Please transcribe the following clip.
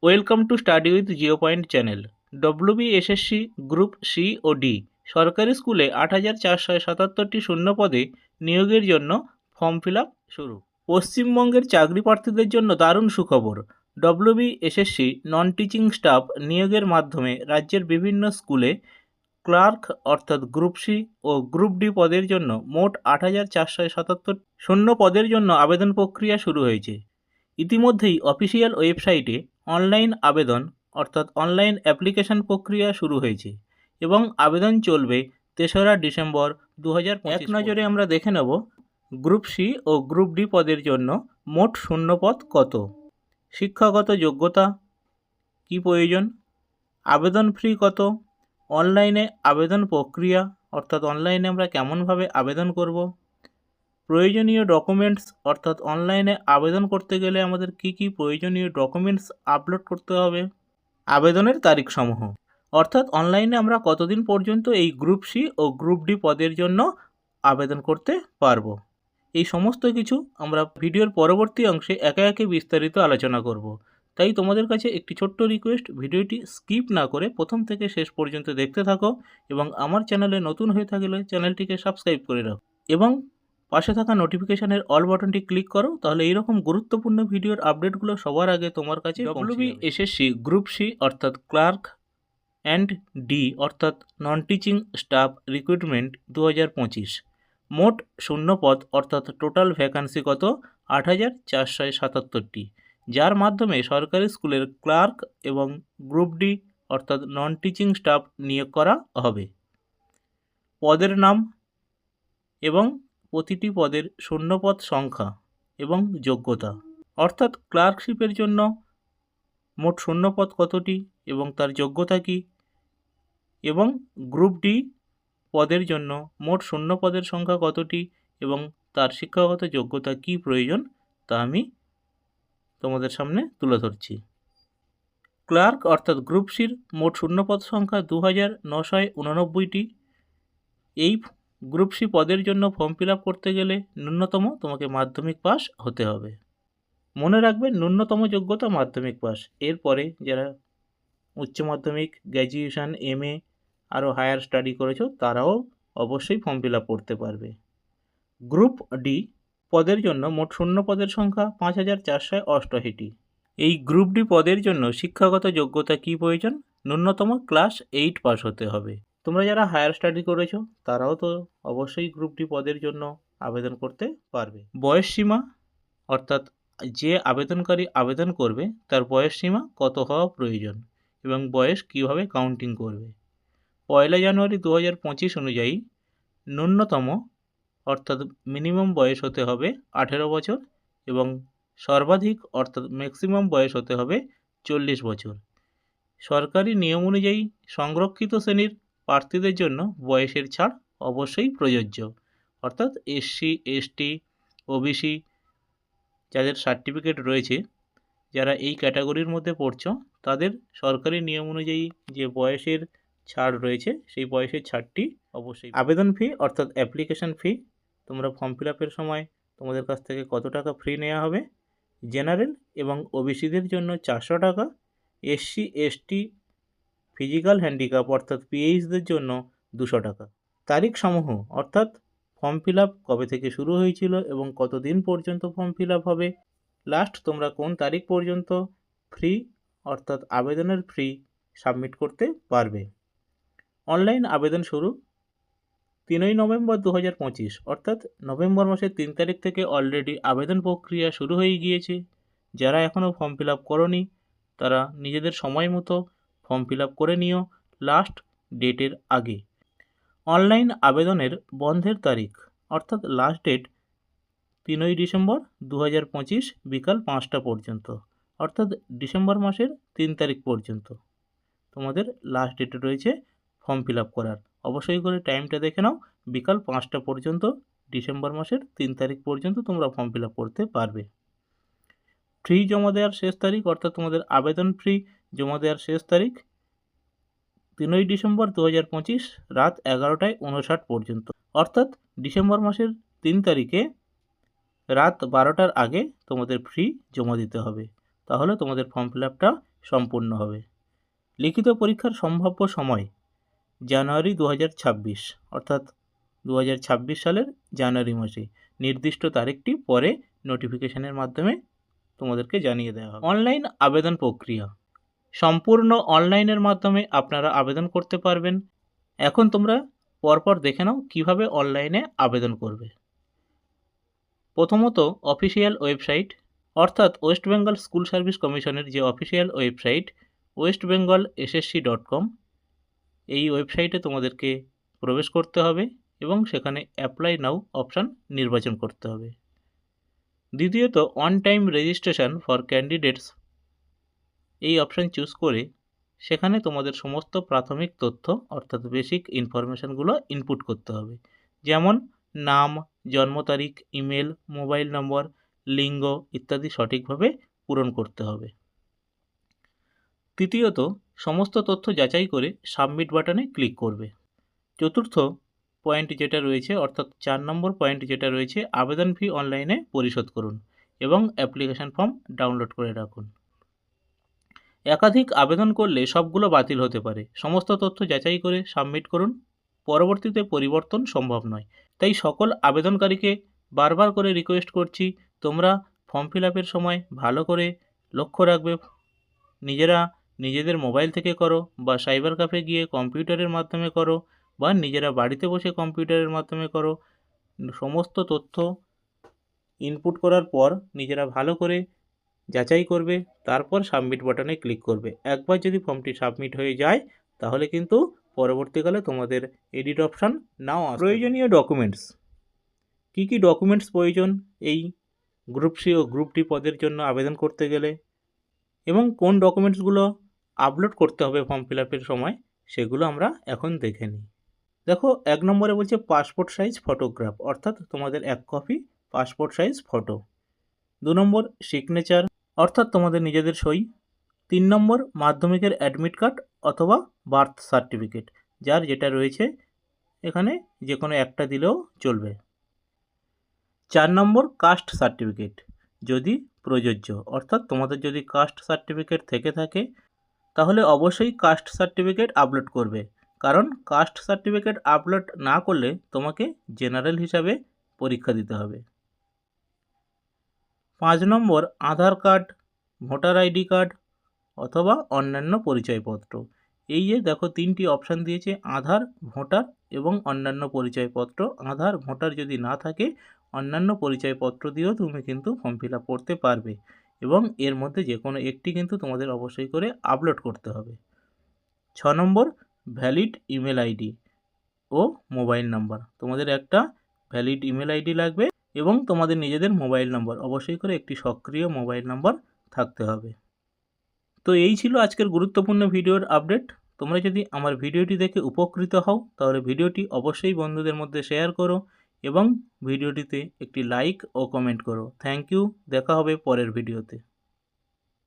Welcome to study with zero point channel. WBSSC group C ও D সরকারি স্কুলে 8,477টি শূন্য পদে নিয়োগের জন্য ফর্ম ফিল আপ শুরু। পশ্চিমবঙ্গের চাকরি প্রার্থীদের জন্য দারুণ সুখবর। ডব্লিউবিএসএসসি নন টিচিং স্টাফ নিয়োগের মাধ্যমে রাজ্যের বিভিন্ন স্কুলে ক্লার্ক অর্থাৎ গ্রুপ সি ও গ্রুপ ডি পদের জন্য মোট 8,477 শূন্য পদের জন্য আবেদন প্রক্রিয়া শুরু হয়েছে। ইতিমধ্যেই অফিসিয়াল ওয়েবসাইটে অনলাইন আবেদন অর্থাৎ অনলাইন অ্যাপ্লিকেশন প্রক্রিয়া শুরু হয়েছে এবং আবেদন চলবে 3রা ডিসেম্বর 2025। এক নজরে আমরা দেখে নেব গ্রুপ সি ও গ্রুপ ডি পদের জন্য মোট শূন্যপদ কত, শিক্ষাগত যোগ্যতা কি প্রয়োজন, আবেদন ফি কত, অনলাইনে আবেদন প্রক্রিয়া অর্থাৎ অনলাইনে আমরা কেমনভাবে আবেদন করব, প্রয়োজনীয় ডকুমেন্টস অর্থাৎ অনলাইনে আবেদন করতে গেলে আমাদের কি কি প্রয়োজনীয় ডকুমেন্টস আপলোড করতে হবে, আবেদনের তারিখসমূহ অর্থাৎ অনলাইনে আমরা কতদিন পর্যন্ত এই গ্রুপ সি ও গ্রুপ ডি পদের জন্য আবেদন করতে পারবো, এই সমস্ত কিছু আমরা ভিডিওর পরবর্তী অংশে একে একে বিস্তারিত আলোচনা করব। তাই তোমাদের কাছে একটি ছোট্ট রিকোয়েস্ট, ভিডিওটি স্কিপ না করে প্রথম থেকে শেষ পর্যন্ত দেখতে থাকো এবং আমার চ্যানেলে নতুন হয়ে থাকলে চ্যানেলটিকে সাবস্ক্রাইব করে রাখো এবং পাশে থাকা নোটিফিকেশানের অল বাটনটি ক্লিক করো, তাহলে এইরকম গুরুত্বপূর্ণ ভিডিওর আপডেটগুলো সবার আগে তোমার কাছে ডব্লিউবিএসএসসি গ্রুপ সি অর্থাৎ ক্লার্ক অ্যান্ড ডি অর্থাৎ নন টিচিং স্টাফ রিক্রুটমেন্ট 2025 মোট শূন্যপদ অর্থাৎ টোটাল ভ্যাকান্সি কত 8,477টি, যার মাধ্যমে সরকারি স্কুলের ক্লার্ক এবং গ্রুপ ডি অর্থাৎ নন টিচিং স্টাফ নিয়োগ করা হবে। পদের নাম এবং প্রতিটি পদের শূন্যপদ সংখ্যা এবং যোগ্যতা অর্থাৎ ক্লার্কশিপের জন্য মোট শূন্যপদ কতটি এবং তার যোগ্যতা কী, এবং গ্রুপ ডি পদের জন্য মোট শূন্য পদের সংখ্যা কতটি এবং তার শিক্ষাগত যোগ্যতা কী প্রয়োজন তা আমি তোমাদের সামনে তুলে ধরছি। ক্লার্ক অর্থাৎ গ্রুপ সির মোট শূন্যপদ সংখ্যা 2,989টি। এই গ্রুপ সি পদের জন্য ফর্ম ফিল আপ করতে গেলে ন্যূনতম তোমাকে মাধ্যমিক পাস হতে হবে। মনে রাখবেন ন্যূনতম যোগ্যতা মাধ্যমিক পাস। এরপরে যারা উচ্চ মাধ্যমিক, গ্র্যাজুয়েশন, এমএ আরও হায়ার স্টাডি করেছো তারাও অবশ্যই ফর্ম ফিল আপ করতে পারবে। গ্রুপ ডি পদের জন্য মোট শূন্য পদের সংখ্যা 5,488টি। এই গ্রুপ ডি পদের জন্য শিক্ষাগত যোগ্যতা কী প্রয়োজন? ন্যূনতম ক্লাস 8 পাস হতে হবে। তোমরা যারা হায়ার স্টাডি করেছো তারাও তো অবশ্যই গ্রুপ ডি পদের জন্য আবেদন করতে পারবে। বয়স সীমা অর্থাৎ যে আবেদনকারী আবেদন করবে তার বয়স সীমা কত হওয়া প্রয়োজন এবং বয়স কীভাবে কাউন্টিং করবে। 1 জানুয়ারি 2025 অনুযায়ী ন্যূনতম অর্থাৎ মিনিমাম বয়স হতে হবে 18 বছর এবং সর্বাধিক অর্থাৎ ম্যাক্সিমাম বয়স হতে হবে 40 বছর। সরকারি নিয়ম অনুযায়ী সংরক্ষিত শ্রেণীর প্রার্থীদের জন্য বয়সের ছাড় অবশ্যই প্রযোজ্য, অর্থাৎ এসসি, এসটি, ওবিসি যাদের সার্টিফিকেট রয়েছে, যারা এই ক্যাটাগরির মধ্যে পড়ছো তাদের সরকারি নিয়ম অনুযায়ী যে বয়সের ছাড় রয়েছে সেই বয়সের ছাড়টি অবশ্যই। আবেদন ফি অর্থাৎ অ্যাপ্লিকেশন ফি, তোমরা ফর্ম ফিল আপের সময় তোমাদের কাছ থেকে কত টাকা ফ্রি নেওয়া হবে? জেনারেল এবং ওবিসিদের জন্য 400 টাকা, এসসি, এসটি, ফিজিক্যাল হ্যান্ডিক্যাপ অর্থাৎ পিএইচদের জন্য 200 টাকা। তারিখ সমূহ অর্থাৎ ফর্ম ফিল আপ কবে থেকে শুরু হয়েছিল এবং কতদিন পর্যন্ত ফর্ম ফিল আপ হবে, লাস্ট তোমরা কোন তারিখ পর্যন্ত ফ্রি অর্থাৎ আবেদনের ফ্রি সাবমিট করতে পারবে। অনলাইন আবেদন শুরু 3 নভেম্বর 2025 অর্থাৎ নভেম্বর মাসের 3 তারিখ থেকে অলরেডি আবেদন প্রক্রিয়া শুরু হয়ে গিয়েছে। যারা এখনও ফর্ম ফিল আপ করোনি তারা নিজেদের সময় মতো ফর্ম ফিল আপ করে নিও লাস্ট ডেটের আগে। অনলাইন আবেদনের বন্ধের তারিখ অর্থাৎ লাস্ট ডেট 3 ডিসেম্বর 2025 বিকাল 5টা পর্যন্ত, অর্থাৎ ডিসেম্বর মাসের 3 তারিখ পর্যন্ত তোমাদের লাস্ট ডেট রয়েছে ফর্ম ফিল আপ করার। অবশ্যই করে টাইমটা দেখে নাও, বিকাল 5টা পর্যন্ত ডিসেম্বর মাসের 3 তারিখ পর্যন্ত তোমরা ফর্ম ফিল আপ করতে পারবে। ফ্রি জমা দেওয়ার শেষ তারিখ অর্থাৎ তোমাদের আবেদন ফ্রি জমা দেওয়ার শেষ তারিখ 3 ডিসেম্বর 2025 রাত 11:59 পর্যন্ত, অর্থাৎ ডিসেম্বর মাসের 3 তারিখে রাত 12টার আগে তোমাদের ফ্রি জমা দিতে হবে। তাহলে তোমাদের ফর্ম ফিল আপটা সম্পূর্ণ হবে। লিখিত পরীক্ষার সম্ভাব্য সময় জানুয়ারি 2026, অর্থাৎ 2026 সালের জানুয়ারি মাসে। নির্দিষ্ট তারিখটি পরে নোটিফিকেশনের মাধ্যমে তোমাদেরকে জানিয়ে দেওয়া হবে। অনলাইন আবেদন প্রক্রিয়া সম্পূর্ণ অনলাইনের মাধ্যমে আপনারা আবেদন করতে পারবেন। এখন তোমরা পরপর দেখে নাও কীভাবে অনলাইনে আবেদন করবে। প্রথমত অফিসিয়াল ওয়েবসাইট, অর্থাৎ ওয়েস্ট বেঙ্গল স্কুল সার্ভিস কমিশনের যে অফিসিয়াল ওয়েবসাইট westbengalssc.com, এই ওয়েবসাইটে তোমাদেরকে প্রবেশ করতে হবে এবং সেখানে অ্যাপ্লাই নাও অপশান নির্বাচন করতে হবে। দ্বিতীয়ত on time registration for candidates, এই অপশান চুজ করে সেখানে তোমাদের সমস্ত প্রাথমিক তথ্য অর্থাৎ বেসিক ইনফরমেশানগুলো ইনপুট করতে হবে, যেমন নাম, জন্ম তারিখ, ইমেল, মোবাইল নম্বর, লিঙ্গ ইত্যাদি সঠিকভাবে পূরণ করতে হবে। তৃতীয়ত সমস্ত তথ্য যাচাই করে সাবমিট বাটনে ক্লিক করবে। চতুর্থ পয়েন্ট যেটা রয়েছে, অর্থাৎ 4 নম্বর পয়েন্ট যেটা রয়েছে, আবেদন ফি অনলাইনে পরিশোধ করুন এবং অ্যাপ্লিকেশন ফর্ম ডাউনলোড করে রাখুন। একাধিক আবেদন করলে সবগুলো বাতিল হতে পারে। সমস্ত তথ্য যাচাই করে সাবমিট করুন, পরবর্তীতে পরিবর্তন সম্ভব নয়। তাই সকল আবেদনকারীকে বারবার করে রিকোয়েস্ট করছি, তোমরা ফর্ম ফিল আপের সময় ভালো করে লক্ষ্য রাখবে। নিজেদের মোবাইল থেকে করো বা সাইবার ক্যাফে গিয়ে কম্পিউটারের মাধ্যমে করো বা নিজেরা বাড়িতে বসে কম্পিউটারের মাধ্যমে করো। সমস্ত তথ্য ইনপুট করার পর নিজেরা ভালো করে যাচাই করবে, তারপর সাবমিট বাটনে ক্লিক করবে। একবার যদি ফর্মটি সাবমিট হয়ে যায় তাহলে কিন্তু পরবর্তীকালে তোমাদের এডিট অপশান নাও আসবে। প্রয়োজনীয় ডকুমেন্টস, কী কী ডকুমেন্টস প্রয়োজন এই গ্রুপ সি ও গ্রুপ ডি পদের জন্য আবেদন করতে গেলে এবং কোন ডকুমেন্টসগুলো আপলোড করতে হবে ফর্ম ফিল আপের সময়, সেগুলো আমরা এখন দেখে নিই। দেখো, 1 নম্বরে বলছে পাসপোর্ট সাইজ ফটোগ্রাফ, অর্থাৎ তোমাদের 1 কপি পাসপোর্ট সাইজ ফটো। 2 নম্বর সিগনেচার, অর্থাৎ তোমাদের নিজেদের সই। 3 নম্বর মাধ্যমিকের অ্যাডমিট কার্ড অথবা বার্থ সার্টিফিকেট, যার যেটা রয়েছে এখানে যে কোনো একটা দিলেও চলবে। 4 নম্বর কাস্ট সার্টিফিকেট যদি প্রযোজ্য, অর্থাৎ তোমাদের যদি কাস্ট সার্টিফিকেট থেকে থাকে তাহলে অবশ্যই কাস্ট সার্টিফিকেট আপলোড করবে, কারণ কাস্ট সার্টিফিকেট আপলোড না করলে তোমাকে জেনারেল হিসাবে পরীক্ষা দিতে হবে। 5 নম্বর আধার কার্ড, ভোটার আইডি কার্ড অথবা অন্যান্য পরিচয়পত্র। এই যে দেখো 3টি অপশান দিয়েছে, আধার, ভোটার এবং অন্যান্য পরিচয়পত্র। আধার, ভোটার যদি না থাকে অন্যান্য পরিচয়পত্র দিয়েও তুমি কিন্তু ফর্ম ফিল আপ করতে পারবে এবং এর মধ্যে যে কোনো একটি কিন্তু তোমাদের অবশ্যই করে আপলোড করতে হবে। 6 নম্বর ভ্যালিড ইমেল আইডি ও মোবাইল নাম্বার, তোমাদের একটা ভ্যালিড ইমেল আইডি লাগবে এবং তোমাদের নিজেদের মোবাইল নাম্বার, অবশ্যই করে একটি সক্রিয় মোবাইল নাম্বার থাকতে হবে। তো এই ছিল আজকের গুরুত্বপূর্ণ ভিডিওর আপডেট। তোমরা যদি আমার ভিডিওটি দেখে উপকৃত হও তাহলে ভিডিওটি অবশ্যই বন্ধুদের মধ্যে শেয়ার করো এবং ভিডিওটিতে একটি লাইক ও কমেন্ট করো। থ্যাংক ইউ, দেখা হবে পরের ভিডিওতে।